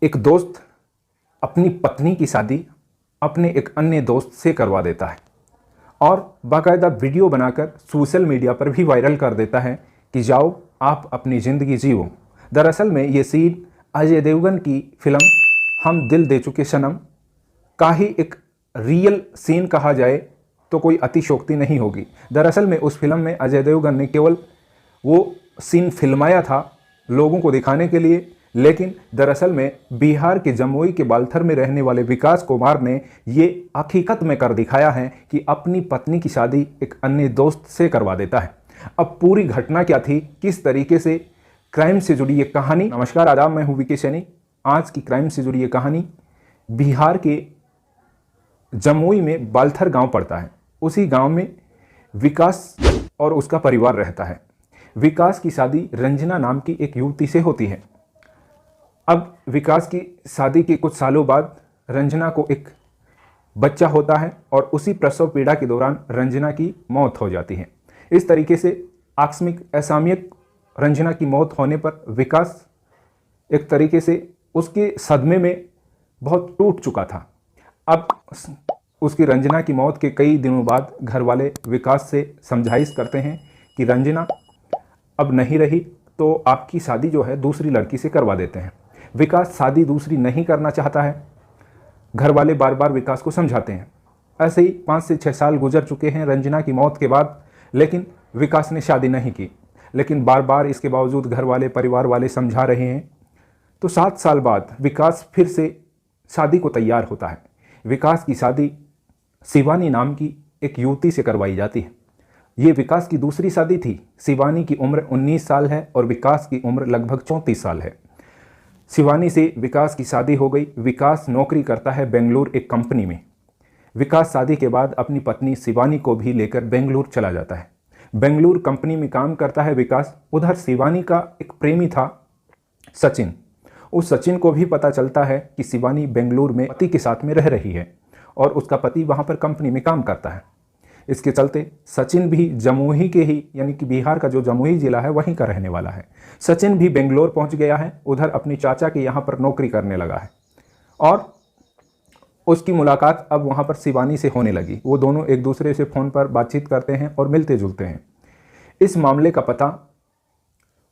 एक दोस्त अपनी पत्नी की शादी अपने एक अन्य दोस्त से करवा देता है और बाकायदा वीडियो बनाकर सोशल मीडिया पर भी वायरल कर देता है कि जाओ आप अपनी ज़िंदगी जियो। दरअसल में ये सीन अजय देवगन की फिल्म हम दिल दे चुके सनम का ही एक रियल सीन कहा जाए तो कोई अतिशयोक्ति नहीं होगी। दरअसल में उस फिल्म में अजय देवगन ने केवल वो सीन फिल्माया था लोगों को दिखाने के लिए, लेकिन दरअसल में बिहार के जमुई के बालथर में रहने वाले विकास कुमार ने ये हकीकत में कर दिखाया है कि अपनी पत्नी की शादी एक अन्य दोस्त से करवा देता है। अब पूरी घटना क्या थी, किस तरीके से क्राइम से जुड़ी ये कहानी। नमस्कार आदाब, मैं हूँ विके सैनी। आज की क्राइम से जुड़ी ये कहानी बिहार के जमुई में बालथर गांव पड़ता है। उसी गांव में विकास और उसका परिवार रहता है। विकास की शादी रंजना नाम की एक युवती से होती है। अब विकास की शादी के कुछ सालों बाद रंजना को एक बच्चा होता है और उसी प्रसव पीड़ा के दौरान रंजना की मौत हो जाती है। इस तरीके से आकस्मिक असामयिक रंजना की मौत होने पर विकास एक तरीके से उसके सदमे में बहुत टूट चुका था। अब उसकी रंजना की मौत के कई दिनों बाद घर वाले विकास से समझाइश करते हैं कि रंजना अब नहीं रही तो आपकी शादी जो है दूसरी लड़की से करवा देते हैं। विकास शादी दूसरी नहीं करना चाहता है। घर वाले बार बार विकास को समझाते हैं। ऐसे ही 5 से 6 साल गुजर चुके हैं रंजना की मौत के बाद, लेकिन विकास ने शादी नहीं की। लेकिन बार बार इसके बावजूद घर वाले परिवार वाले समझा रहे हैं। तो 7 साल बाद विकास फिर से शादी को तैयार होता है। विकास की शादी शिवानी नाम की एक युवती से करवाई जाती है। ये विकास की दूसरी शादी थी। शिवानी की उम्र 19 साल है और विकास की उम्र लगभग 34 साल है। शिवानी से विकास की शादी हो गई। विकास नौकरी करता है बेंगलुरु एक कंपनी में। विकास शादी के बाद अपनी पत्नी शिवानी को भी लेकर बेंगलुरु चला जाता है। बेंगलुरु कंपनी में काम करता है विकास। उधर शिवानी का एक प्रेमी था सचिन। उस सचिन को भी पता चलता है कि शिवानी बेंगलुरु में पति के साथ में रह रही है और उसका पति वहाँ पर कंपनी में काम करता है। इसके चलते सचिन भी जमुई के ही यानी कि बिहार का जो जमुई जिला है वहीं का रहने वाला है। सचिन भी बेंगलोर पहुंच गया है। उधर अपनी चाचा के यहाँ पर नौकरी करने लगा है और उसकी मुलाकात अब वहाँ पर शिवानी से होने लगी। वो दोनों एक दूसरे से फ़ोन पर बातचीत करते हैं और मिलते जुलते हैं। इस मामले का पता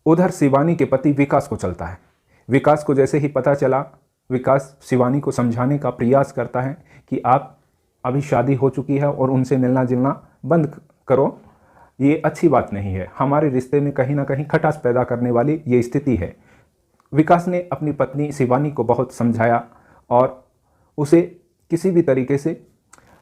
उधर शिवानी के पति विकास को चलता है। विकास को जैसे ही पता चला, विकास शिवानी को समझाने का प्रयास करता है कि आप अभी शादी हो चुकी है और उनसे मिलना जुलना बंद करो, ये अच्छी बात नहीं है। हमारे रिश्ते में कहीं ना कहीं खटास पैदा करने वाली ये स्थिति है। विकास ने अपनी पत्नी शिवानी को बहुत समझाया और उसे किसी भी तरीके से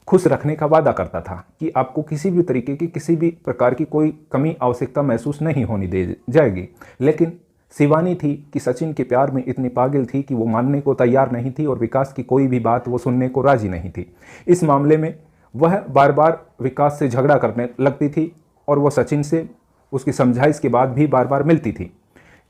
खुश रखने का वादा करता था कि आपको किसी भी तरीके की किसी भी प्रकार की कोई कमी आवश्यकता महसूस नहीं होनी दे जाएगी। लेकिन शिवानी थी कि सचिन के प्यार में इतनी पागल थी कि वो मानने को तैयार नहीं थी और विकास की कोई भी बात वो सुनने को राजी नहीं थी। इस मामले में वह बार बार विकास से झगड़ा करने लगती थी और वो सचिन से उसकी समझाइश के बाद भी बार बार मिलती थी।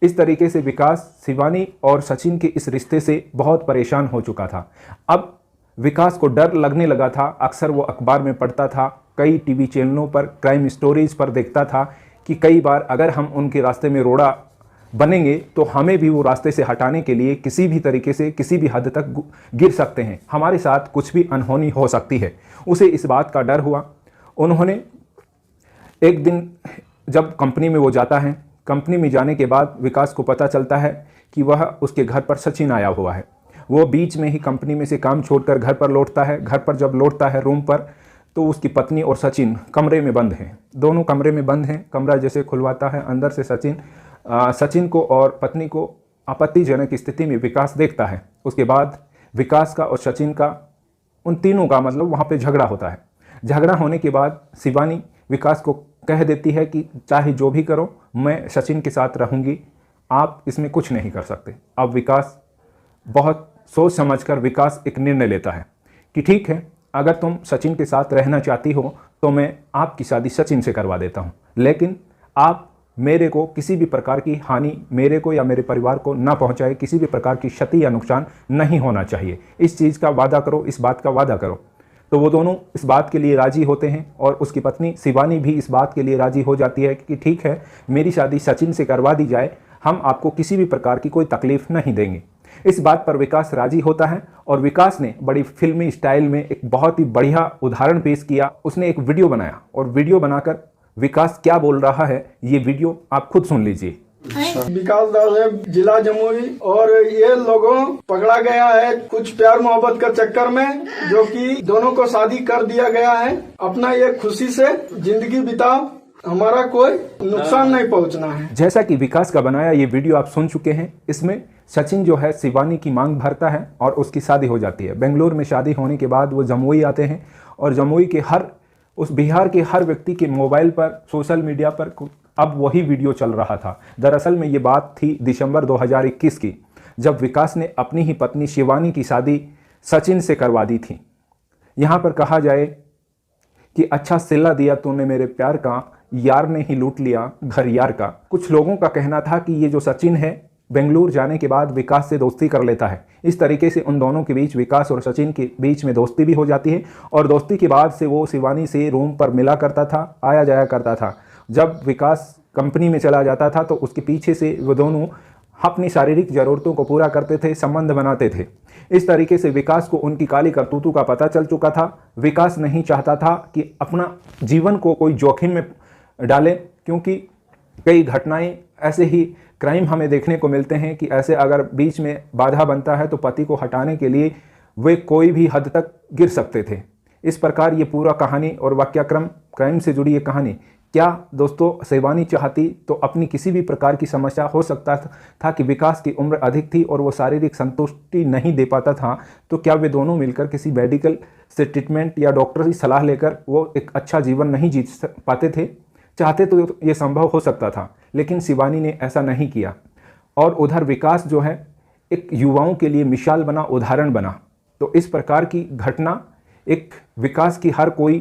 इस तरीके से विकास शिवानी और सचिन के इस रिश्ते से बहुत परेशान हो चुका था। अब विकास को डर लगने लगा था। अक्सर वो अखबार में पढ़ता था, कई टीवी चैनलों पर क्राइम स्टोरीज पर देखता था कि कई बार अगर हम उनके रास्ते में रोड़ा बनेंगे तो हमें भी वो रास्ते से हटाने के लिए किसी भी तरीके से किसी भी हद तक गिर सकते हैं, हमारे साथ कुछ भी अनहोनी हो सकती है। उसे इस बात का डर हुआ। उन्होंने एक दिन जब कंपनी में वो जाता है, कंपनी में जाने के बाद विकास को पता चलता है कि वह उसके घर पर सचिन आया हुआ है। वो बीच में ही कंपनी में से काम छोड़कर घर पर लौटता है। घर पर जब लौटता है रूम पर, तो उसकी पत्नी और सचिन कमरे में बंद हैं। दोनों कमरे में बंद हैं। कमरा जैसे खुलवाता है, अंदर से सचिन को और पत्नी को आपत्तिजनक स्थिति में विकास देखता है। उसके बाद विकास का और सचिन का, उन तीनों का मतलब वहाँ पे झगड़ा होता है। झगड़ा होने के बाद शिवानी विकास को कह देती है कि चाहे जो भी करो, मैं सचिन के साथ रहूँगी, आप इसमें कुछ नहीं कर सकते। अब विकास बहुत सोच समझकर विकास एक निर्णय लेता है कि ठीक है, अगर तुम सचिन के साथ रहना चाहती हो तो मैं आपकी शादी सचिन से करवा देता हूँ, लेकिन आप मेरे को किसी भी प्रकार की हानि, मेरे को या मेरे परिवार को ना पहुंचाए, किसी भी प्रकार की क्षति या नुकसान नहीं होना चाहिए। इस चीज़ का वादा करो, इस बात का वादा करो। तो वो दोनों इस बात के लिए राजी होते हैं और उसकी पत्नी शिवानी भी इस बात के लिए राजी हो जाती है कि ठीक है, मेरी शादी सचिन से करवा दी जाए, हम आपको किसी भी प्रकार की कोई तकलीफ़ नहीं देंगे। इस बात पर विकास राजी होता है और विकास ने बड़ी फिल्मी स्टाइल में एक बहुत ही बढ़िया उदाहरण पेश किया। उसने एक वीडियो बनाया और वीडियो बनाकर विकास क्या बोल रहा है ये वीडियो आप खुद सुन लीजिए। विकास दास है, जिला जमुई, और ये लोगों पकड़ा गया है कुछ प्यार मोहब्बत का चक्कर में, जो कि दोनों को शादी कर दिया गया है। अपना ये खुशी से जिंदगी बिताओ, हमारा कोई नुकसान नहीं पहुंचना है। जैसा कि विकास का बनाया ये वीडियो आप सुन चुके हैं। इसमें सचिन जो है शिवानी की मांग भरता है और उसकी शादी हो जाती है। बेंगलोर में शादी होने के बाद वो जमुई आते हैं और जमुई के उस बिहार के हर व्यक्ति के मोबाइल पर, सोशल मीडिया पर अब वही वीडियो चल रहा था। दरअसल में ये बात थी दिसंबर 2021 की, जब विकास ने अपनी ही पत्नी शिवानी की शादी सचिन से करवा दी थी। यहाँ पर कहा जाए कि अच्छा सिला दिया तूने मेरे प्यार का, यार ने ही लूट लिया घर यार का। कुछ लोगों का कहना था कि ये जो सचिन है बेंगलुरु जाने के बाद विकास से दोस्ती कर लेता है। इस तरीके से उन दोनों के बीच, विकास और सचिन के बीच में दोस्ती भी हो जाती है और दोस्ती के बाद से वो शिवानी से रूम पर मिला करता था, आया जाया करता था। जब विकास कंपनी में चला जाता था तो उसके पीछे से वो दोनों अपनी शारीरिक ज़रूरतों को पूरा करते थे, संबंध बनाते थे। इस तरीके से विकास को उनकी काली करतूतों का पता चल चुका था। विकास नहीं चाहता था कि अपना जीवन को कोई जोखिम में डाले, क्योंकि कई घटनाएं ऐसे ही क्राइम हमें देखने को मिलते हैं कि ऐसे अगर बीच में बाधा बनता है तो पति को हटाने के लिए वे कोई भी हद तक गिर सकते थे। इस प्रकार ये पूरा कहानी और वाक्यक्रम, क्राइम से जुड़ी ये कहानी, क्या दोस्तों शिवानी चाहती तो अपनी किसी भी प्रकार की समस्या हो सकता था कि विकास की उम्र अधिक थी और वो शारीरिक संतुष्टि नहीं दे पाता था, तो क्या वे दोनों मिलकर किसी मेडिकल से ट्रीटमेंट या डॉक्टर की सलाह लेकर वो एक अच्छा जीवन नहीं जी पाते थे? चाहते तो ये संभव हो सकता था, लेकिन शिवानी ने ऐसा नहीं किया। और उधर विकास जो है एक युवाओं के लिए मिसाल बना, उदाहरण बना। तो इस प्रकार की घटना, एक विकास की हर कोई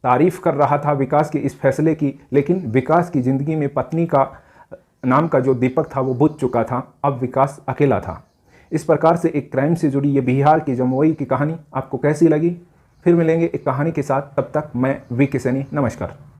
तारीफ कर रहा था विकास के इस फैसले की, लेकिन विकास की ज़िंदगी में पत्नी का नाम का जो दीपक था वो बुझ चुका था। अब विकास अकेला था। इस प्रकार से एक क्राइम से जुड़ी ये बिहार की जमुई की कहानी आपको कैसी लगी? फिर मिलेंगे एक कहानी के साथ, तब तक मैं वी के सैनी, नमस्कार।